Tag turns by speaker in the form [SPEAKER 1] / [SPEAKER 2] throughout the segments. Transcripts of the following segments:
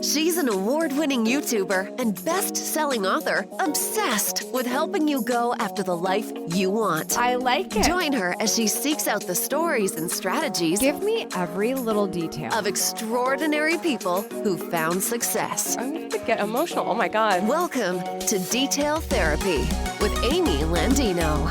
[SPEAKER 1] She's an award-winning YouTuber and best-selling author obsessed with helping you go after the life you want.
[SPEAKER 2] I like it.
[SPEAKER 1] Join her as she seeks out the stories and strategies
[SPEAKER 2] Give me every little detail.
[SPEAKER 1] of extraordinary people who found success.
[SPEAKER 3] I'm going to get emotional. Oh my God.
[SPEAKER 1] Welcome to Detail Therapy with Amy Landino.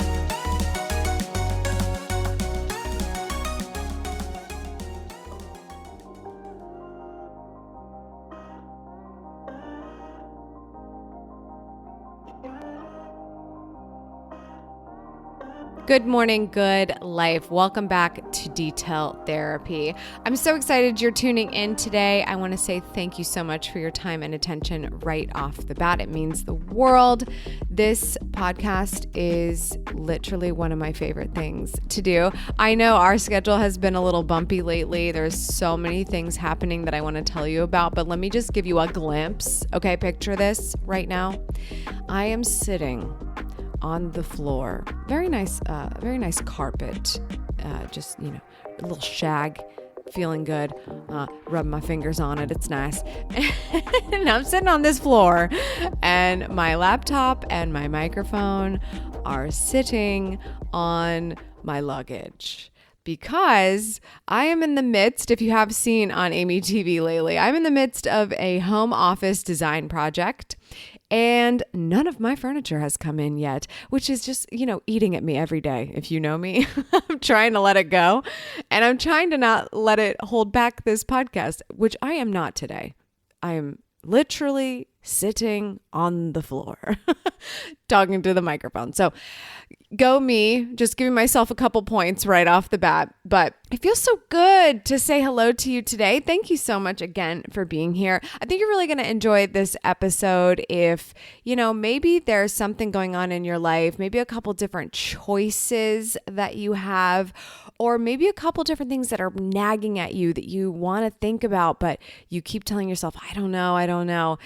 [SPEAKER 2] Good morning, good life. Welcome back to Detail Therapy. I'm so excited you're tuning in today. I want to say thank you so much for your time and attention right off the bat. It means the world. This podcast is literally one of my favorite things to do. I know our schedule has been a little bumpy lately. There's so many things happening that I want to tell you about, but let me just give you a glimpse. Okay, picture this right now. I am sitting on the floor. Very nice carpet. Just, a little shag, feeling good. Rub my fingers on it. It's nice. And I'm sitting on this floor and my laptop and my microphone are sitting on my luggage. Because I am in the midst, if you have seen on Amy TV lately, I'm in the midst of a home office design project. And none of my furniture has come in yet, which is just, eating at me every day. If you know me, I'm trying to let it go. And I'm trying to not let it hold back this podcast, which I am not today. I am literally sitting on the floor talking to the microphone. So go me, just giving myself a couple points right off the bat. But it feels so good to say hello to you today. Thank you so much again for being here. I think you're really going to enjoy this episode if, maybe there's something going on in your life, maybe a couple different choices that you have, or maybe a couple different things that are nagging at you that you want to think about, but you keep telling yourself, I don't know.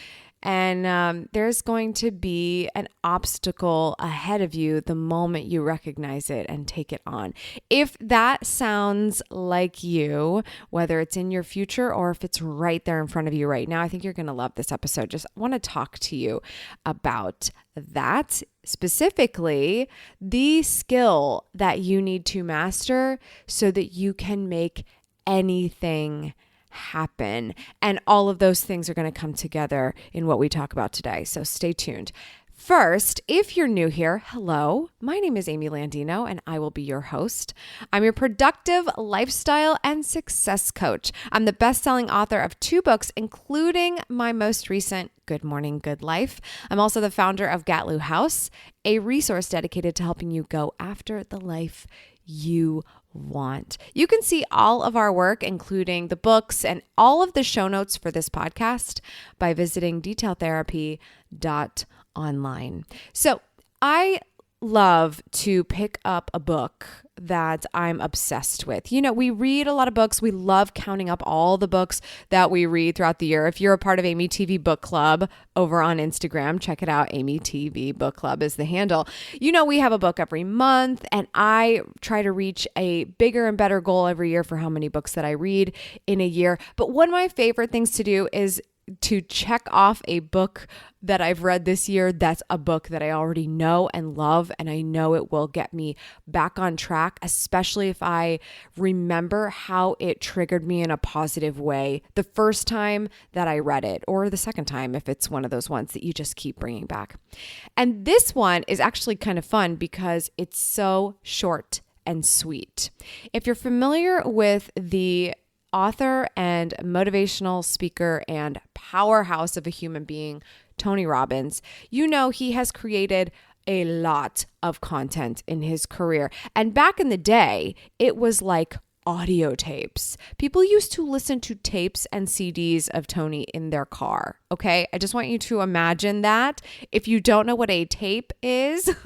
[SPEAKER 2] And there's going to be an obstacle ahead of you the moment you recognize it and take it on. If that sounds like you, whether it's in your future or if it's right there in front of you right now, I think you're going to love this episode. Just want to talk to you about that, specifically the skill that you need to master so that you can make anything happen. And all of those things are going to come together in what we talk about today. So stay tuned. First, if you're new here, hello, my name is Amy Landino and I will be your host. I'm your productive lifestyle and success coach. I'm the best-selling author of 2 books, including my most recent Good Morning, Good Life. I'm also the founder of Gatlu House, a resource dedicated to helping you go after the life you want. You can see all of our work, including the books and all of the show notes for this podcast, by visiting detailtherapy.online. So I love to pick up a book that I'm obsessed with. We read a lot of books. We love counting up all the books that we read throughout the year. If you're a part of Amy TV Book Club over on Instagram, check it out. Amy TV Book Club is the handle. We have a book every month, and I try to reach a bigger and better goal every year for how many books that I read in a year. But one of my favorite things to do is to check off a book that I've read this year that's a book that I already know and love, and I know it will get me back on track, especially if I remember how it triggered me in a positive way the first time that I read it, or the second time if it's one of those ones that you just keep bringing back. And this one is actually kind of fun because it's so short and sweet. If you're familiar with the author and motivational speaker and powerhouse of a human being, Tony Robbins, he has created a lot of content in his career. And back in the day, it was like audio tapes. People used to listen to tapes and CDs of Tony in their car. Okay. I just want you to imagine that. If you don't know what a tape is,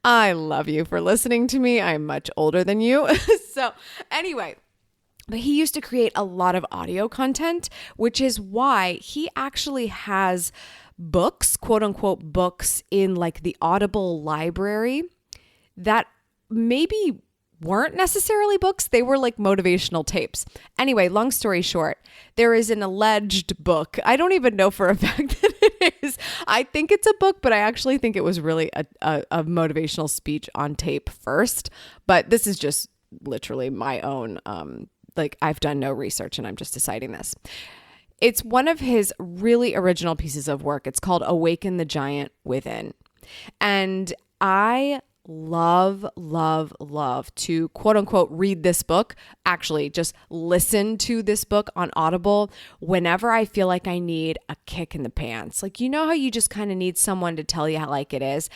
[SPEAKER 2] I love you for listening to me. I'm much older than you. So anyway, but he used to create a lot of audio content, which is why he actually has books, quote unquote books, in like the Audible library that maybe weren't necessarily books. They were like motivational tapes. Anyway, long story short, there is an alleged book. I don't even know for a fact that it is. I think it's a book, but I actually think it was really a motivational speech on tape first. But this is just literally my own, I've done no research and I'm just deciding this. It's one of his really original pieces of work. It's called Awaken the Giant Within. And I love to quote unquote read this book, actually just listen to this book on Audible whenever I feel like I need a kick in the pants. Like, you know how you just kind of need someone to tell you how like it is?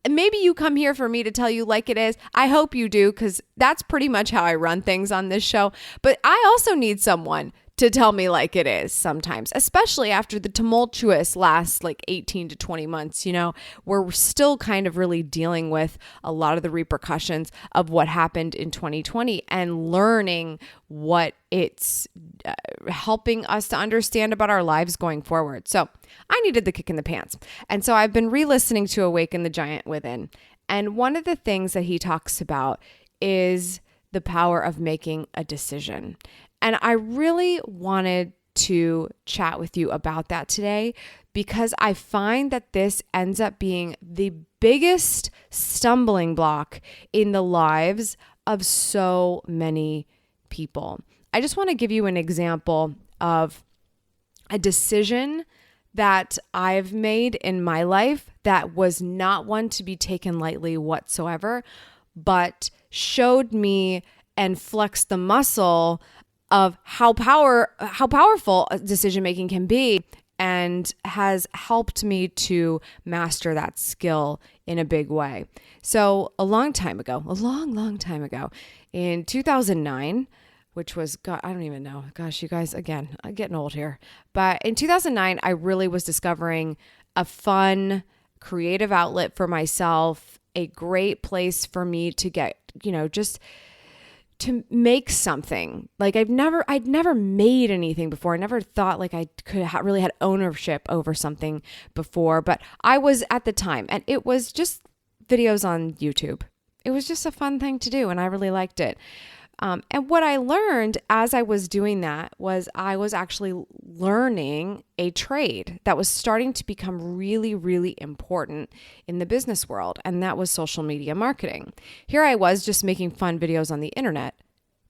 [SPEAKER 2] Maybe you come here for me to tell you like it is. I hope you do, because that's pretty much how I run things on this show. But I also need someone to tell me like it is sometimes, especially after the tumultuous last 18 to 20 months, where we're still kind of really dealing with a lot of the repercussions of what happened in 2020 and learning what it's helping us to understand about our lives going forward. So I needed the kick in the pants. And so I've been re-listening to Awaken the Giant Within. And one of the things that he talks about is the power of making a decision. And I really wanted to chat with you about that today, because I find that this ends up being the biggest stumbling block in the lives of so many people. I just want to give you an example of a decision that I've made in my life that was not one to be taken lightly whatsoever, but showed me and flexed the muscle of how powerful decision making can be, and has helped me to master that skill in a big way. So a long time ago, in 2009, which was, God, I don't even know. Gosh, you guys, again, I'm getting old here. But in 2009, I really was discovering a fun, creative outlet for myself, a great place for me to get, just to make something. Like I'd never made anything before. I never thought like I could really had ownership over something before, but I was at the time, and it was just videos on YouTube. It was just a fun thing to do, and I really liked it. And what I learned as I was doing that was I was actually learning a trade that was starting to become really, really important in the business world. And that was social media marketing. Here I was just making fun videos on the internet.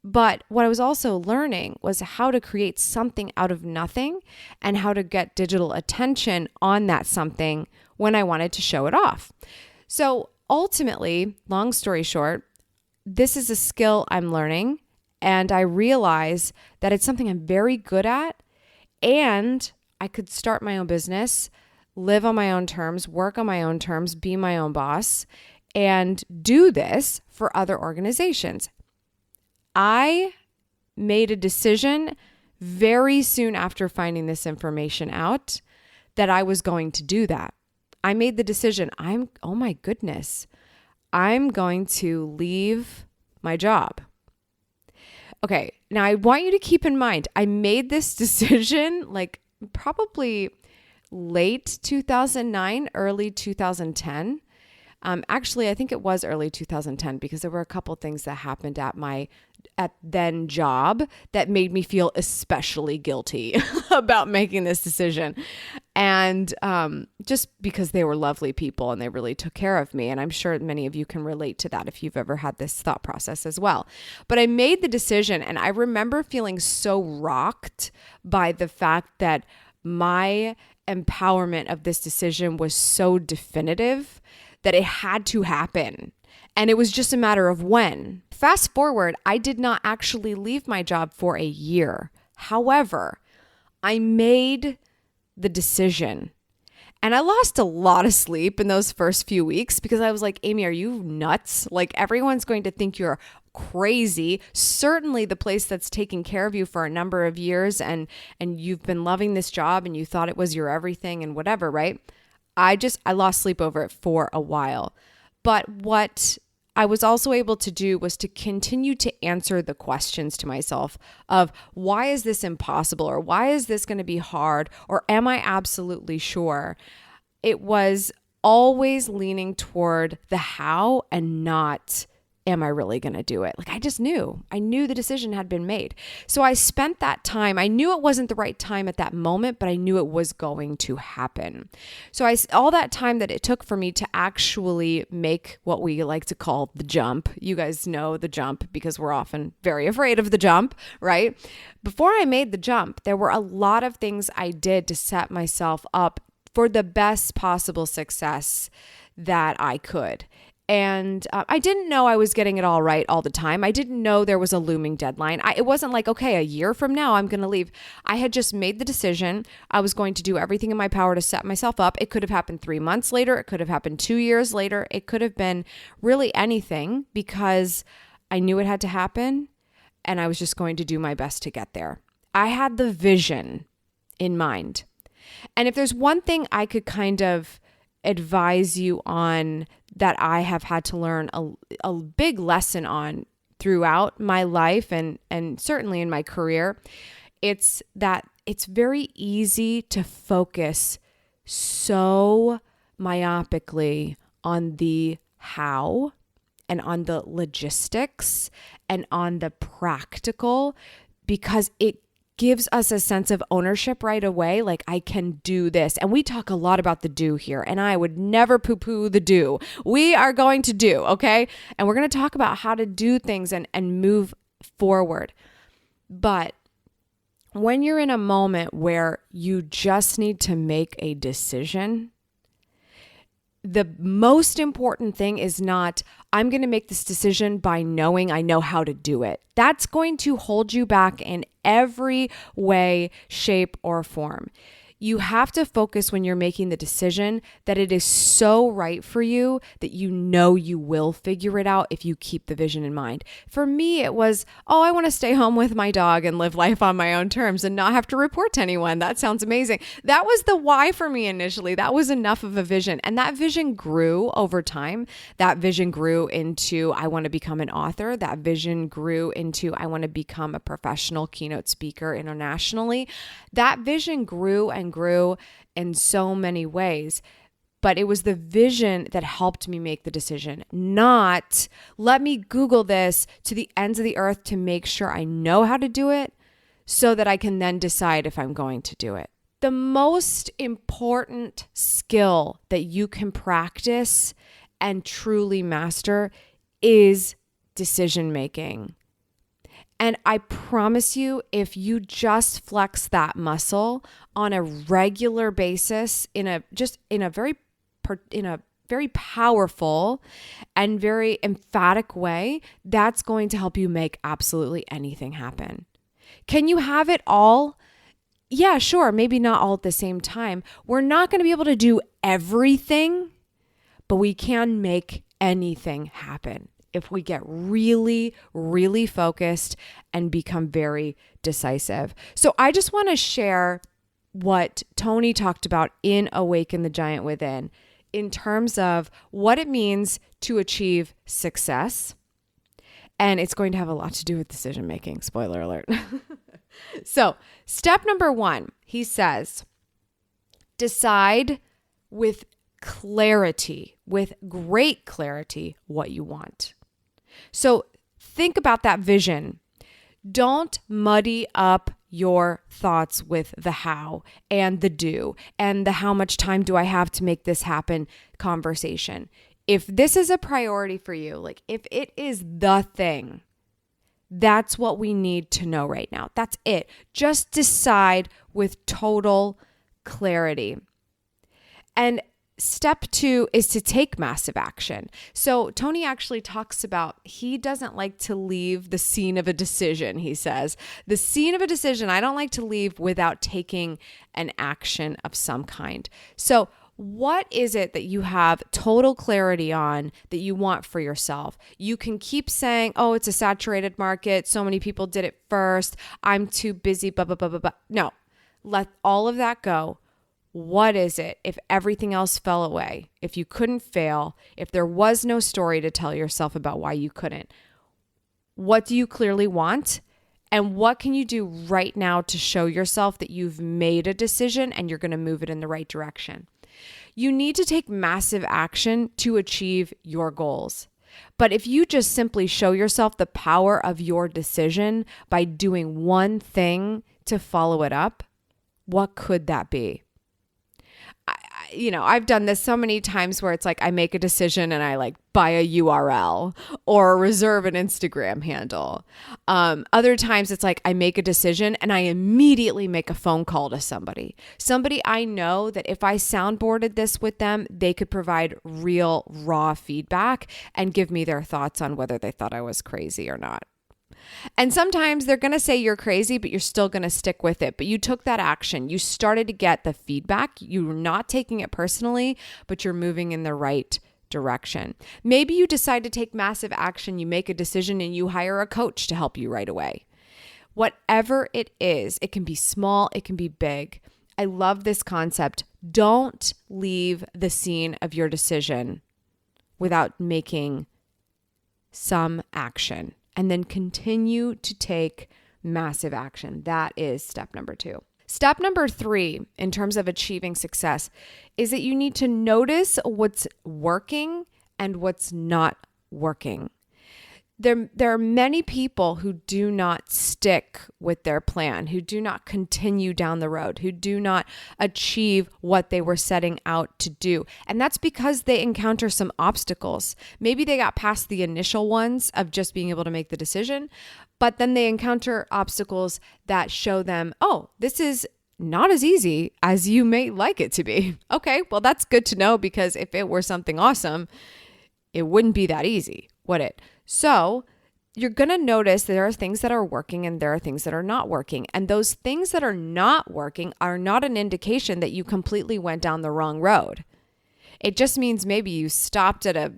[SPEAKER 2] But what I was also learning was how to create something out of nothing and how to get digital attention on that something when I wanted to show it off. So ultimately, long story short, this is a skill I'm learning, and I realize that it's something I'm very good at, and I could start my own business, live on my own terms, work on my own terms, be my own boss, and do this for other organizations. I made a decision very soon after finding this information out that I was going to do that. I made the decision, oh my goodness, I'm going to leave my job. Okay, now I want you to keep in mind, I made this decision probably late 2009, early 2010. Actually, I think it was early 2010 because there were a couple things that happened at then job that made me feel especially guilty about making this decision. And just because they were lovely people and they really took care of me. And I'm sure many of you can relate to that if you've ever had this thought process as well. But I made the decision, and I remember feeling so rocked by the fact that my empowerment of this decision was so definitive that it had to happen. And it was just a matter of when. Fast forward, I did not actually leave my job for a year. However, I made the decision. And I lost a lot of sleep in those first few weeks because I was like, Amy, are you nuts? Like, everyone's going to think you're crazy. Certainly the place that's taking care of you for a number of years, and you've been loving this job and you thought it was your everything and whatever, right? I lost sleep over it for a while. But what I was also able to do was to continue to answer the questions to myself of, why is this impossible? Or why is this going to be hard? Or am I absolutely sure? It was always leaning toward the how and not am I really going to do it? Like, I knew the decision had been made. So I spent that time. I knew it wasn't the right time at that moment, but I knew it was going to happen. So all that time that it took for me to actually make what we like to call the jump. You guys know the jump because we're often very afraid of the jump, right? Before I made the jump, there were a lot of things I did to set myself up for the best possible success that I could. And I didn't know I was getting it all right all the time. I didn't know there was a looming deadline. It wasn't like, okay, a year from now, I'm going to leave. I had just made the decision. I was going to do everything in my power to set myself up. It could have happened 3 months later. It could have happened 2 years later. It could have been really anything because I knew it had to happen and I was just going to do my best to get there. I had the vision in mind. And if there's one thing I could kind of advise you on that I have had to learn a big lesson on throughout my life and certainly in my career, it's that it's very easy to focus so myopically on the how and on the logistics and on the practical because it gives us a sense of ownership right away. Like, I can do this. And we talk a lot about the do here, and I would never poo-poo the do. We are going to do, okay? And we're going to talk about how to do things and move forward. But when you're in a moment where you just need to make a decision, the most important thing is not, I'm going to make this decision by knowing I know how to do it. That's going to hold you back in every way, shape, or form. You have to focus when you're making the decision that it is so right for you that you know you will figure it out if you keep the vision in mind. For me, it was, I want to stay home with my dog and live life on my own terms and not have to report to anyone. That sounds amazing. That was the why for me initially. That was enough of a vision. And that vision grew over time. That vision grew into, I want to become an author. That vision grew into, I want to become a professional keynote speaker internationally. That vision grew and grew in so many ways, but it was the vision that helped me make the decision, not let me Google this to the ends of the earth to make sure I know how to do it so that I can then decide if I'm going to do it. The most important skill that you can practice and truly master is decision making. And I promise you, if you just flex that muscle on a regular basis in a very powerful and very emphatic way, that's going to help you make absolutely anything happen. Can you have it all? Yeah, sure. Maybe not all at the same time. We're not going to be able to do everything, but we can make anything happen if we get really, really focused and become very decisive. So I just want to share what Tony talked about in Awaken the Giant Within in terms of what it means to achieve success. And it's going to have a lot to do with decision making. Spoiler alert. So step number 1, he says, decide with clarity, with great clarity, what you want. So think about that vision. Don't muddy up your thoughts with the how and the do and the how much time do I have to make this happen conversation. If this is a priority for you, like if it is the thing, that's what we need to know right now. That's it. Just decide with total clarity. And step 2 is to take massive action. So Tony actually talks about he doesn't like to leave the scene of a decision, he says. The scene of a decision, I don't like to leave without taking an action of some kind. So what is it that you have total clarity on that you want for yourself? You can keep saying, it's a saturated market. So many people did it first. I'm too busy, blah, blah, blah, blah, blah. No, let all of that go. What is it if everything else fell away, if you couldn't fail, if there was no story to tell yourself about why you couldn't? What do you clearly want? And what can you do right now to show yourself that you've made a decision and you're going to move it in the right direction? You need to take massive action to achieve your goals. But if you just simply show yourself the power of your decision by doing one thing to follow it up, what could that be? I've done this so many times where it's like I make a decision and I like buy a URL or reserve an Instagram handle. Other times it's like I make a decision and I immediately make a phone call to somebody I know that if I soundboarded this with them, they could provide real raw feedback and give me their thoughts on whether they thought I was crazy or not. And sometimes they're going to say you're crazy, but you're still going to stick with it. But you took that action. You started to get the feedback. You're not taking it personally, but you're moving in the right direction. Maybe you decide to take massive action. You make a decision and you hire a coach to help you right away. Whatever it is, it can be small, it can be big. I love this concept. Don't leave the scene of your decision without making some action. And then continue to take massive action. That is step number 2. Step number 3, in terms of achieving success, is that you need to notice what's working and what's not working. There are many people who do not stick with their plan, who do not continue down the road, who do not achieve what they were setting out to do. And that's because they encounter some obstacles. Maybe they got past the initial ones of just being able to make the decision, but then they encounter obstacles that show them, oh, this is not as easy as you may like it to be. Okay, well, that's good to know, because if it were something awesome, it wouldn't be that easy, would it? So you're going to notice there are things that are working and there are things that are not working. And those things that are not working are not an indication that you completely went down the wrong road. It just means maybe you stopped at a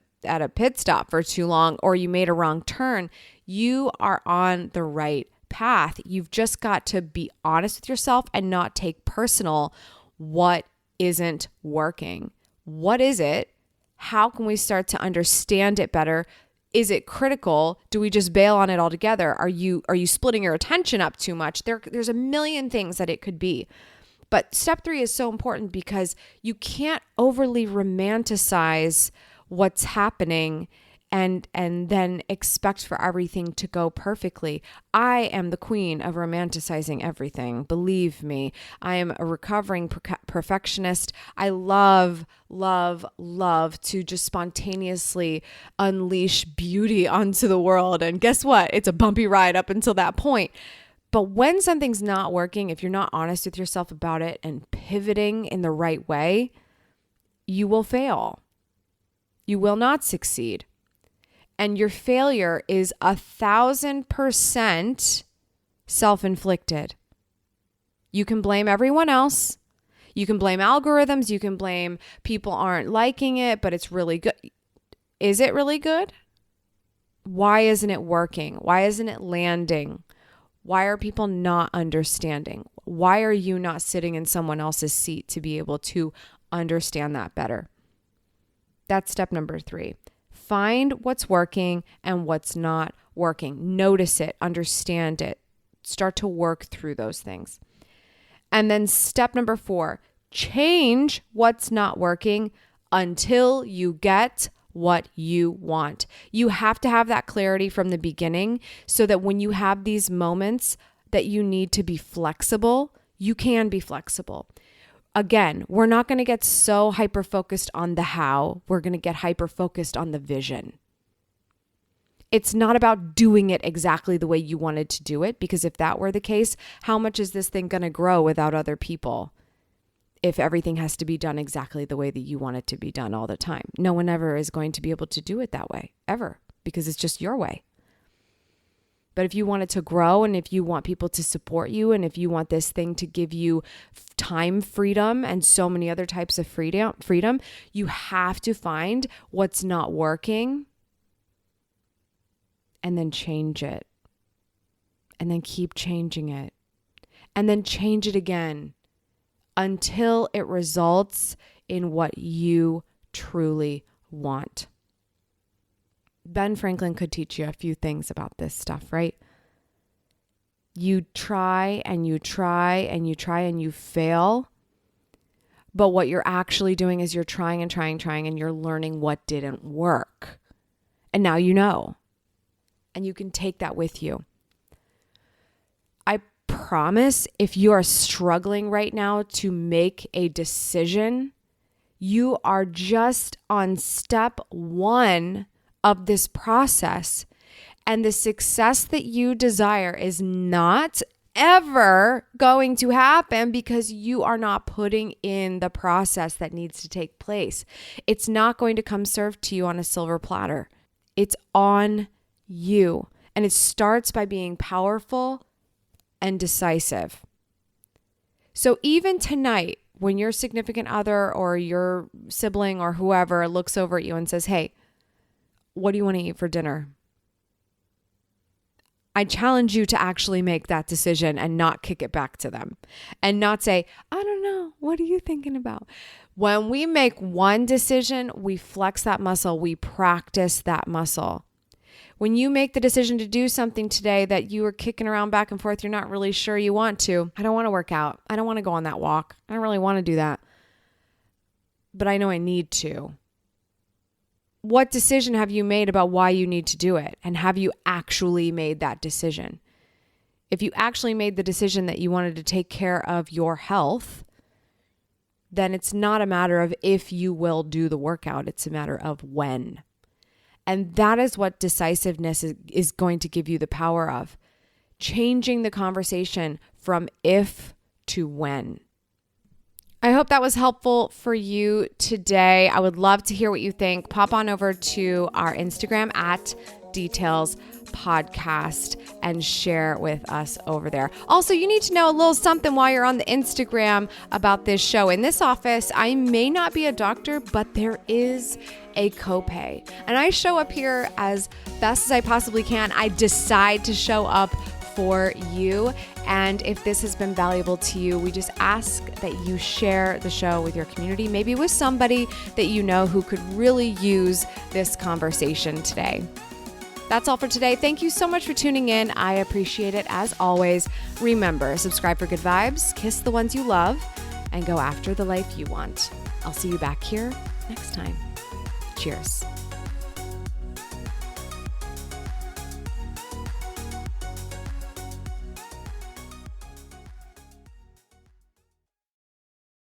[SPEAKER 2] pit stop for too long, or you made a wrong turn. You are on the right path. You've just got to be honest with yourself and not take personal what isn't working. What is it? How can we start to understand it better? Is it critical? Do we just bail on it altogether? Are you splitting your attention up too much? There's a million things that it could be. But step 3 is so important because you can't overly romanticize what's happening and then expect for everything to go perfectly. I am the queen of romanticizing everything. Believe me, I am a recovering perfectionist. I love to just spontaneously unleash beauty onto the world. And guess what? It's a bumpy ride up until that point. But when something's not working, if you're not honest with yourself about it and pivoting in the right way, you will fail. You will not succeed. And your failure is 1,000% self-inflicted. You can blame everyone else. You can blame algorithms. You can blame people aren't liking it, but it's really good. Is it really good? Why isn't it working? Why isn't it landing? Why are people not understanding? Why are you not sitting in someone else's seat to be able to understand that better? That's step number 3. Find what's working and what's not working. Notice it, understand it, start to work through those things. And then step number 4, change what's not working until you get what you want. You have to have that clarity from the beginning so that when you have these moments that you need to be flexible, you can be flexible. Again, we're not going to get so hyper-focused on the how. We're going to get hyper-focused on the vision. It's not about doing it exactly the way you wanted to do it, because if that were the case, how much is this thing going to grow without other people? If everything has to be done exactly the way that you want it to be done all the time. No one ever is going to be able to do it that way, ever, because it's just your way. But if you want it to grow, and if you want people to support you, and if you want this thing to give you time freedom and so many other types of freedom, you have to find what's not working and then change it. And then keep changing it. And then change it again until it results in what you truly want. Ben Franklin could teach you a few things about this stuff, right? You try and you try and you try and you fail. But what you're actually doing is you're trying and trying and you're learning what didn't work. And now you know. And you can take that with you. I promise if you are struggling right now to make a decision, you are just on step 1 of this process. And the success that you desire is not ever going to happen because you are not putting in the process that needs to take place. It's not going to come served to you on a silver platter. It's on you. And it starts by being powerful and decisive. So even tonight, when your significant other or your sibling or whoever looks over at you and says, hey, what do you want to eat for dinner? I challenge you to actually make that decision and not kick it back to them and not say, I don't know, what are you thinking about? When we make one decision, we flex that muscle, we practice that muscle. When you make the decision to do something today that you are kicking around back and forth, you're not really sure you want to. I don't want to work out. I don't want to go on that walk. I don't really want to do that. But I know I need to. What decision have you made about why you need to do it? And have you actually made that decision? If you actually made the decision that you wanted to take care of your health, then it's not a matter of if you will do the workout. It's a matter of when. And that is what decisiveness is going to give you the power of. Changing the conversation from if to when. I hope that was helpful for you today. I would love to hear what you think. Pop on over to our Instagram at Details Podcast and share with us over there. Also, you need to know a little something while you're on the Instagram about this show. In this office, I may not be a doctor, but there is a copay. And I show up here as best as I possibly can. I decide to show up for you. And if this has been valuable to you, we just ask that you share the show with your community, maybe with somebody that you know who could really use this conversation today. That's all for today. Thank you so much for tuning in. I appreciate it as always. Remember, subscribe for good vibes, kiss the ones you love, and go after the life you want. I'll see you back here next time. Cheers.